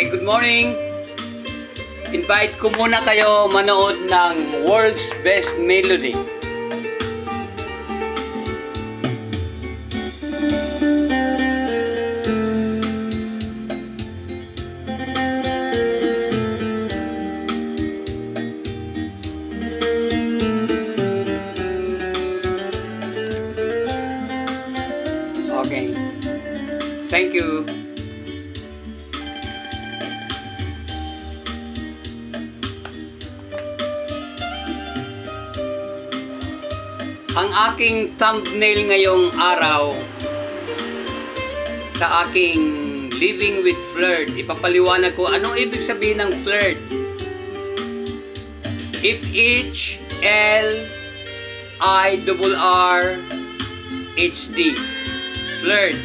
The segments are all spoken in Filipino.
Okay, good morning. Invite ko muna kayo manood ng World's Best Melody. Okay. Thank you. Ang aking thumbnail ngayong araw sa aking Living with Flirt, ipapaliwanag ko anong ibig sabihin ng flirt. F-H-L-I-R-R-H-D. Flirt.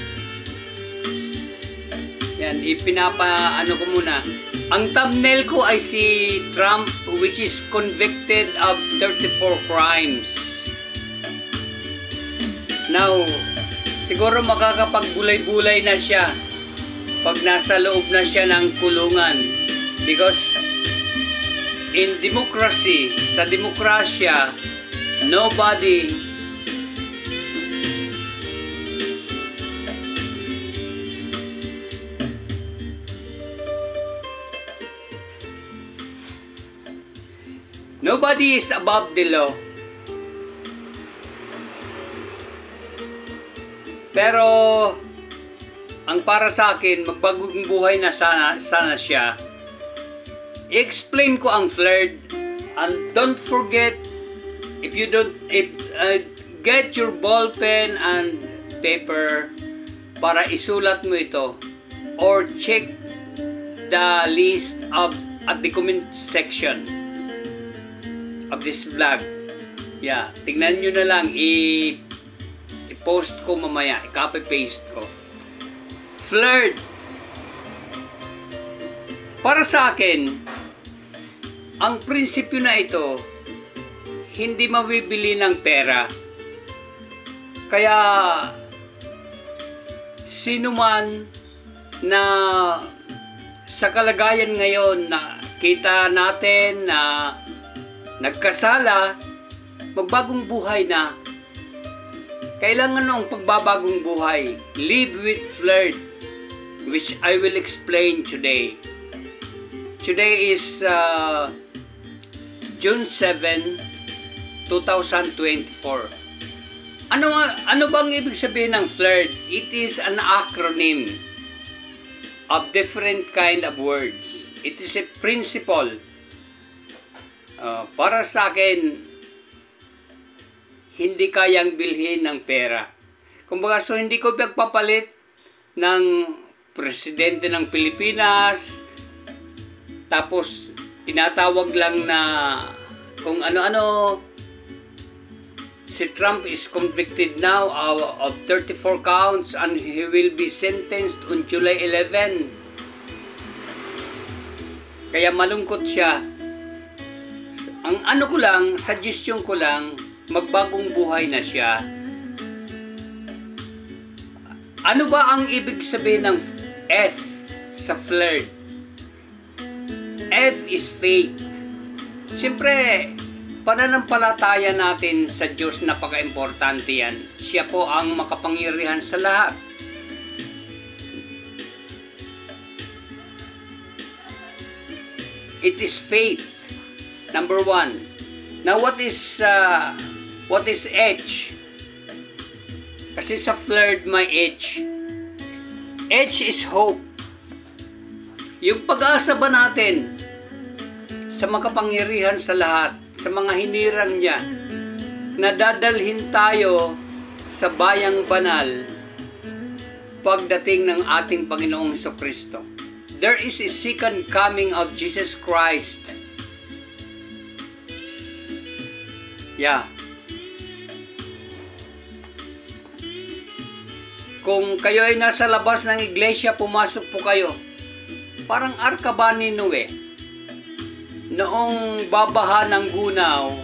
Yan, ipinapaano ko muna. Ang thumbnail ko ay si Trump, which is convicted of 34 crimes. Now, siguro makakapagbulay-bulay na siya pag nasa loob na siya ng kulungan. Because in democracy, sa demokrasya, nobody is above the law. Pero ang para sa akin, magbagong buhay na sana siya. I-explain ko ang flirt, and don't forget, get your ball pen and paper para isulat mo ito, or check the list at the comment section of this vlog. Yeah, tingnan nyo na lang, i-post ko mamaya, i-copy-paste ko. Flirt. Para sa akin, ang prinsipyo na ito, hindi mabibili ng pera. Kaya, sino man na sa kalagayan ngayon na kita natin na nagkasala, magbagong buhay na, kailangan ng pagbabagong buhay. Live with flirt, which I will explain today. Today is June 7, 2024. Ano bang ibig sabihin ng flirt? It is an acronym of different kind of words. It is a principle. Para sa akin, hindi kayang bilhin ng pera. Kumbaga, so hindi ko pagpapalit ng presidente ng Pilipinas, tapos tinatawag lang na kung ano-ano. Si Trump is convicted now of 34 counts and he will be sentenced on July 11. Kaya malungkot siya. Ang ano ko lang, suggestion ko lang, magbagong buhay na siya. Ano ba ang ibig sabihin ng F sa flirt? F is faith. Siyempre, pananampalataya natin sa Diyos, napaka-importante yan. Siya po ang makapangyarihan sa lahat. It is faith. Number one. Now, what is H? Kasi sa flirt may H. H is hope. Yung pag-asa ba natin sa makapangyarihan sa lahat, sa mga hinirang niya, na dadalhin tayo sa bayang banal pagdating ng ating Panginoong Jesucristo. There is a second coming of Jesus Christ. Yeah. Kung kayo ay nasa labas ng iglesia, pumasok po kayo. Parang arka ba ni Noe? Noong babaha ng gunaw,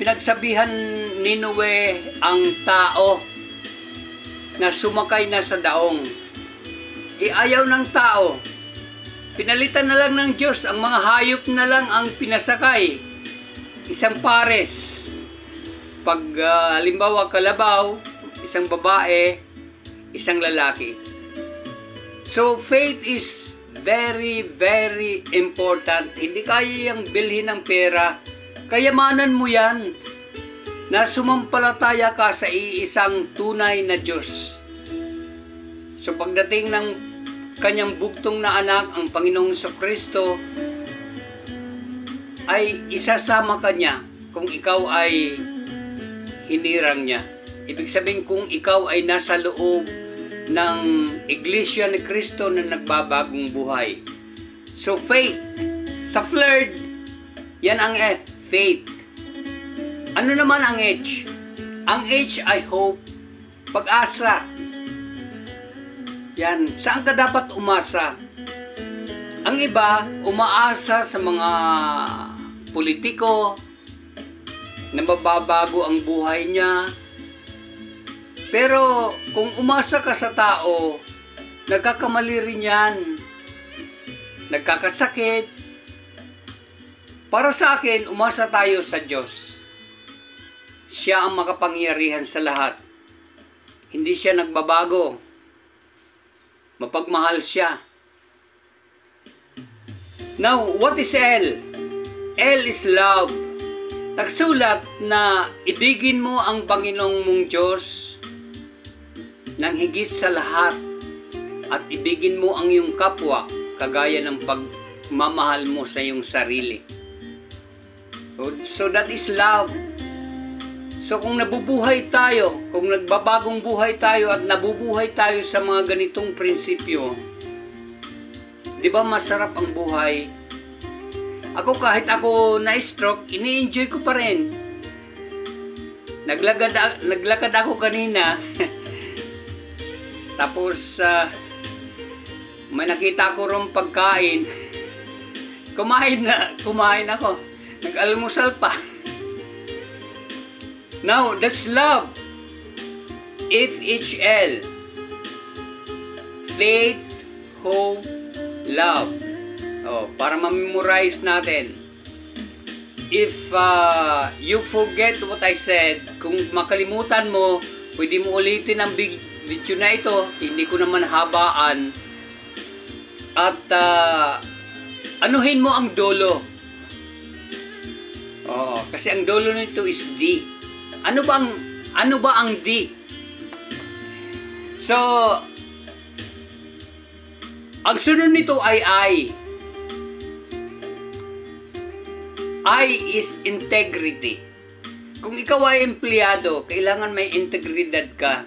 pinagsabihan ni Noe ang tao na sumakay na sa daong. Ayaw ng tao. Pinalitan na lang ng Diyos, ang mga hayop na lang ang pinasakay. Isang pares. Pag halimbawa kalabaw, isang babae, isang lalaki. So faith is very, very important. Hindi kaya yung bilhin ng pera. Kayamanan mo yan na sumampalataya ka sa iisang tunay na Diyos. So pagdating ng kanyang bugtong na anak, ang Panginoong Kristo, ay isasama ka niya kung ikaw ay hinirang niya. Ibig sabihin kung ikaw ay nasa loob ng Iglesia ni Kristo na nagbabagong buhay. So faith, sa flirt, yan ang F, faith. Ano naman ang H? Ang H ay hope, pag-asa. Yan, saan ka dapat umasa? Ang iba, umaasa sa mga politiko na mababago ang buhay niya. Pero kung umasa ka sa tao, nagkakamali rin yan. Nagkakasakit. Para sa akin, umasa tayo sa Diyos. Siya ang makapangyarihan sa lahat. Hindi siya nagbabago. Mapagmahal siya. Now, what is L? L is love. Nagsulat na ibigin mo ang Panginoong mong Diyos ng higit sa lahat at ibigin mo ang iyong kapwa kagaya ng pagmamahal mo sa iyong sarili. So that is love. So kung nabubuhay tayo, kung nagbabagong buhay tayo at nabubuhay tayo sa mga ganitong prinsipyo, di ba masarap ang buhay? Ako kahit ako na-stroke, ini-enjoy ko pa rin. Naglakad ako kanina. Tapos may nakita ko rin pagkain. Kumain ako. Nag-almusal pa. Now, that's love. FHL. Faith, hope, love. Para ma-memorize natin. If you forget what I said, kung makalimutan mo, pwede mo ulitin ang video na ito. Hindi ko naman habaan. At anuhin mo ang dolo. Kasi ang dolo nito is D. Ano ba ang D? So, ang sunod nito ay I. I is integrity. Kung ikaw ay empleyado, kailangan may integridad ka.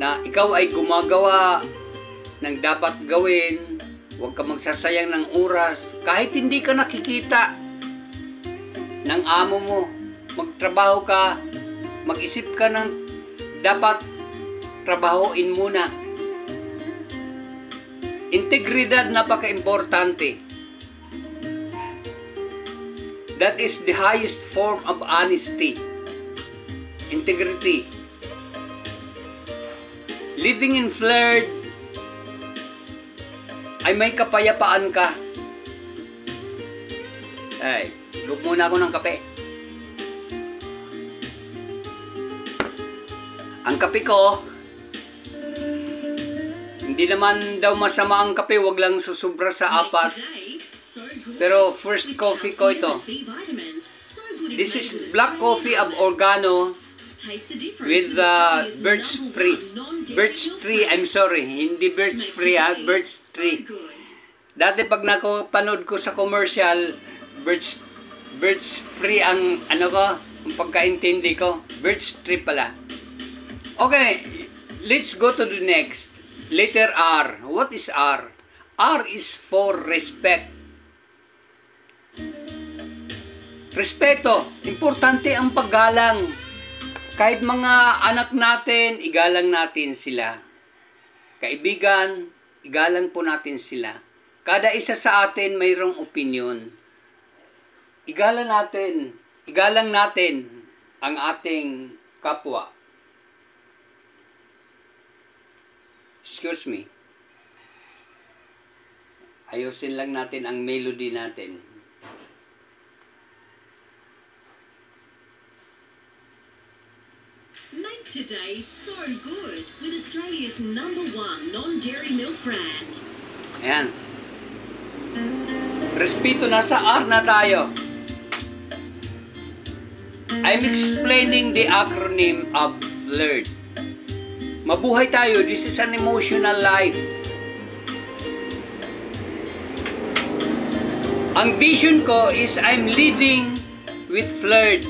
Na ikaw ay gumagawa ng dapat gawin, huwag ka magsasayang ng oras, kahit hindi ka nakikita ng amo mo. Magtrabaho ka, mag-isip ka ng dapat trabahoin muna. Integridad, napaka-importante. That is the highest form of honesty. Integrity. Living in flirt ay may kapayapaan ka. Ay, gup muna ako ng kape. Ang kape ko, hindi naman daw masama ang kape, wag lang susubra sa 4. Pero first coffee ko ito. This is black coffee of oregano with birch tree. I'm sorry, hindi birch free birch tree. Dati pag napanood ko sa commercial, birch free ang ang pagkaintindi ko. Birch tree pala. Okay, let's go to the next. Letter R. What is R? R is for respect. Respeto. Importante ang paggalang. Kahit mga anak natin, igalang natin sila. Kaibigan, igalang po natin sila. Kada isa sa atin mayroong opinion. Igalang natin ang ating kapwa. Excuse me. Ayusin lang natin ang melody natin. Make today so good with Australia's #1 non-dairy milk brand. Ayan. Respeto, nasa R na tayo. I'm explaining the acronym of FLIRT. Mabuhay tayo. This is an emotional life. Ang vision ko is I'm living with FLIRT.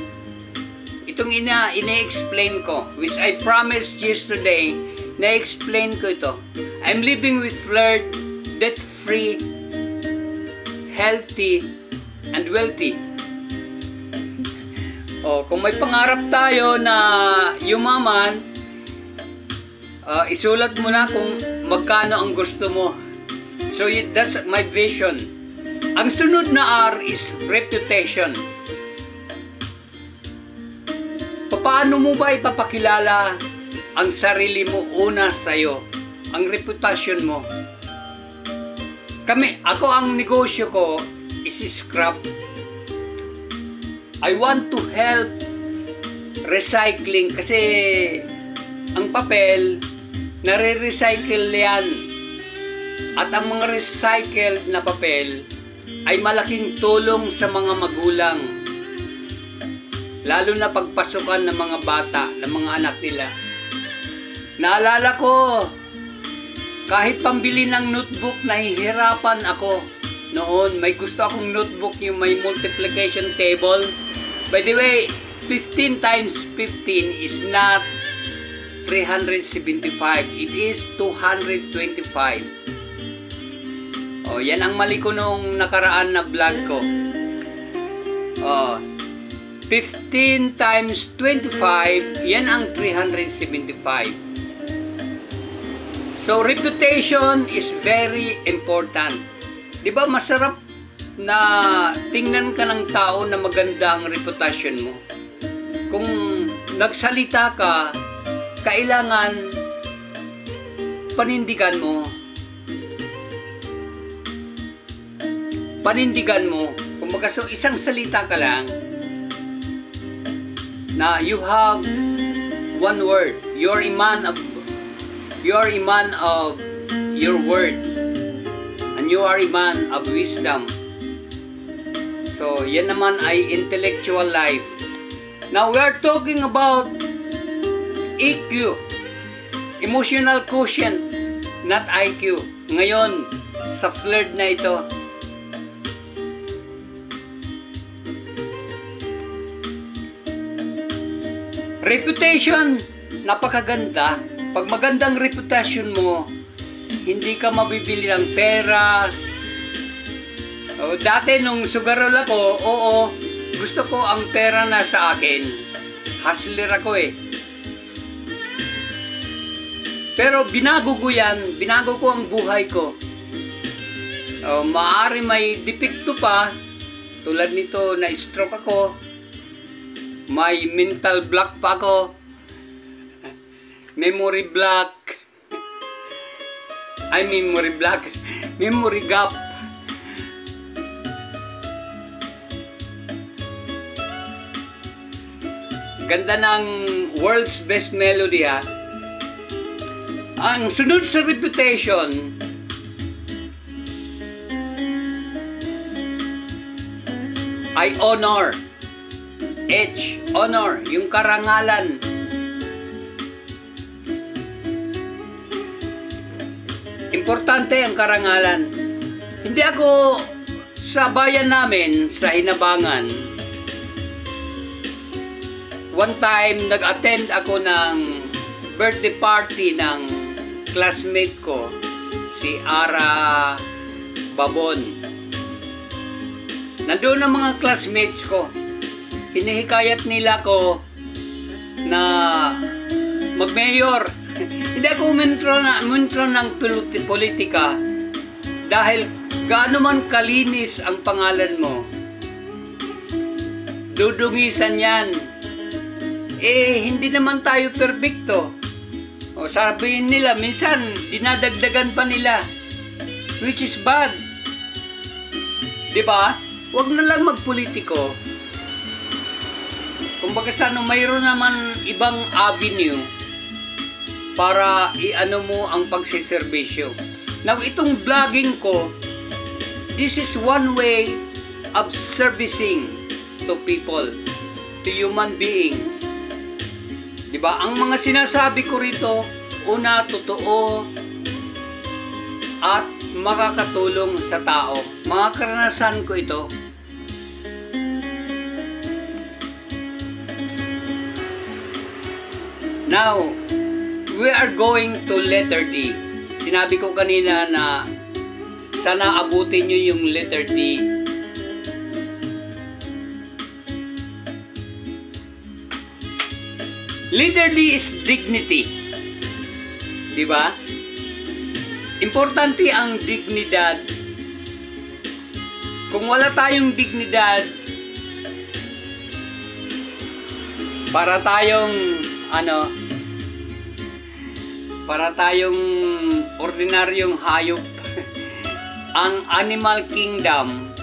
Itong ina-explain ko, which I promised yesterday, na-explain ko ito. I'm living with FLIRT, debt-free, healthy, and wealthy. Kung may pangarap tayo na yumaman, isulat mo na kung magkano ang gusto mo. So that's my vision. Ang sunod na R is reputation. Paano mo ba ipapakilala ang sarili mo una sa'yo? Ang reputasyon mo. Ako ang negosyo ko is scrap. I want to help recycling kasi ang papel, nare-recycle yan. At ang mga recycled na papel ay malaking tulong sa mga magulang. Lalo na pagpasukan ng mga bata, ng mga anak nila. Naalala ko, kahit pambili ng notebook, nahihirapan ako. Noon, may gusto akong notebook yung may multiplication table. By the way, 15 times 15 is not 375. It is 225. Yan ang mali ko nung nakaraan na vlog ko. 15 times 25, yan ang 375. So, reputation is very important. Di ba masarap na tingnan ka ng tao na maganda ang reputasyon mo? Kung nagsalita ka, kailangan panindigan mo. Panindigan mo. Kung so isang salita ka lang, na you have one word. You're a man of your word. And you are a man of wisdom. So, yan naman ay intellectual life. Now, we are talking about EQ. Emotional quotient, not IQ. Ngayon, sa FLIRT na ito, reputation, napakaganda. Pag magandang reputation mo, hindi ka mabibili ng pera. Dati nung sugarol ako, gusto ko ang pera na sa akin. Hustler ako eh. Pero binago ko yan, binago ko ang buhay ko. Maaari may depekto pa, tulad nito na stroke ako. May mental block pa ako. Memory block. Memory block. Memory gap. Ganda ng world's best melody ha. Ang sunod sa reputation, ay honor. H, honor, yung karangalan. Importante ang karangalan. Hindi ako sa bayan namin, sa Hinabangan. One time, nag-attend ako ng birthday party ng classmate ko, si Ara Babon. Nandun ang mga classmates ko. Hinihikayat nila ko na mag-mayor. Hindi ako umentro ng politika dahil gaano man kalinis ang pangalan mo, dudungisan yan. Hindi naman tayo perfecto. O sabihin nila, minsan dinadagdagan pa nila, which is bad. 'Di ba? Huwag na lang magpolitiko. Kumbaga mayroon naman ibang avenue para iano mo ang pagsiservisyo. Now, itong vlogging ko, this is one way of servicing to people, to human being. Diba? Ang mga sinasabi ko rito, una, totoo, at makakatulong sa tao. Mga karanasan ko ito. Now, we are going to letter D. Sinabi ko kanina na sana abutin nyo yung letter D. Letter D is dignity. Diba? Importante ang dignidad. Kung wala tayong dignidad, para tayong ordinaryong hayop. Ang animal kingdom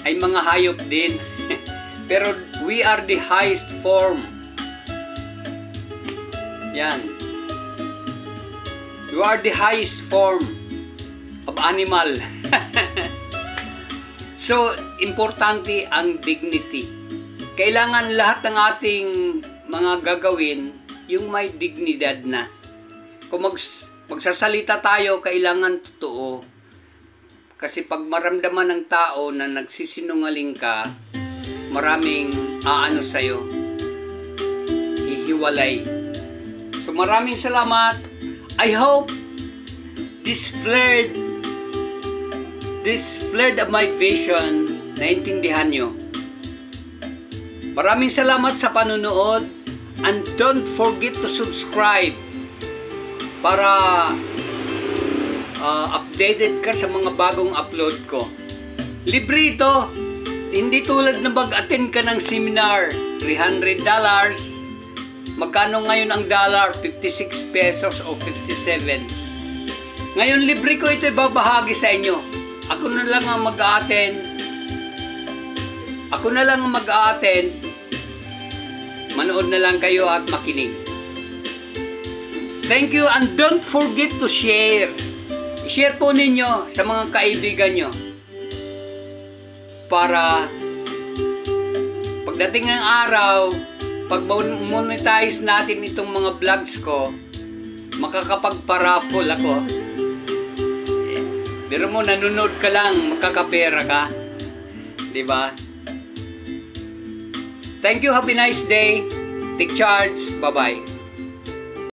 ay mga hayop din. Pero we are the highest form. Yan. You are the highest form of animal. So, importante ang dignity. Kailangan lahat ng ating mga gagawin, yung may dignidad na. Kung magsasalita tayo, kailangan totoo. Kasi pag maramdaman ng tao na nagsisinungaling ka, maraming aano sa'yo, hihiwalay. So maraming salamat. I hope this flared of my vision, naintindihan nyo. Maraming salamat sa panunood, and don't forget to subscribe para updated ka sa mga bagong upload ko. Libre ito. Hindi tulad na mag-attend ka ng seminar, $300. Magkano ngayon ang dollar? 56 pesos o 57. Ngayon, libre ko ito ibabahagi sa inyo. Ako na lang ang mag-a-attend. Manood na lang kayo at makinig. Thank you, and don't forget to share. I-share po ninyo sa mga kaibigan nyo. Para pagdating ng araw, pag monetize natin itong mga vlogs ko, makakapagpa-raffle ako. Pero mo, nanonood ka lang, makakapera ka. Diba? Thank you, have a nice day. Take charge. Bye-bye.